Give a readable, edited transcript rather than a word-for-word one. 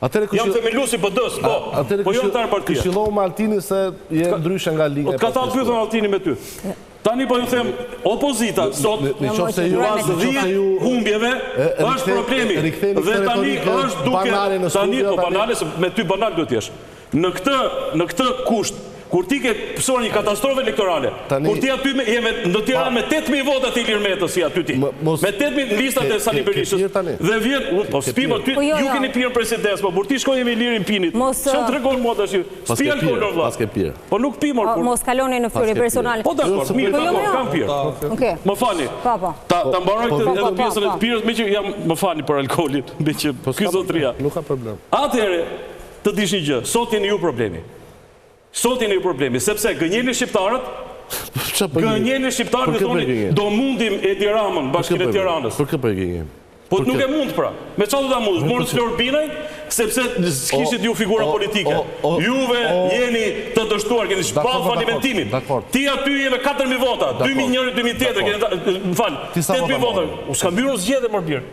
Jam themelusi PD-s, po jo antar partia. Këshillohu me Altinin se je ndryshe nga Liga. Ka ta pyetën Altini me ty. Tani po ju them, opozita sot humbjeve është problemi. Dhe tani është duke tani po banale se me ty banal duhet jesh. Në këtë kusht kur ti ke pësuar një katastrofë elektorale, kur ti aty në Tiranë me 8.000 vota të Ilir Metës si aty ti, me 8.000 listat e Sali Berishës, dhe vjen, po spima, ju keni pirë presidencë, po burti shkojnë me Ilirin Pinit, që të regonë mua të shi, spi alkoholor vla, po nuk pi mor. Mos kaloni në fyri personale. Po dakor, mirë, kam pirë. Më fani, ta mbaroj edhe pjesën e pirës, me që jam më fani për alkoholin, me që ky zotria. Nuk ka problem. Atëherë, të dish një gjë, sot jeni ju problemi. Sot jeni problemi, sepse gënjeni shqiptarët, dhe thoni, do mundim Edi Ramën, Bashkinë e Tiranës. Për këtë për gënjim? Po nuk e mund pra. Me qa do ta mund? Morën Flor Binaj, sepse s'kishit ju figura politike. Juve jeni të dështuar, keni shpall falimentimin. Ti aty je me 4.000 vota, 2.000 njëri, 2.000 tjetër, më falë, 8.000 vota. U s'ka mbyrë o zgjedhje më birë.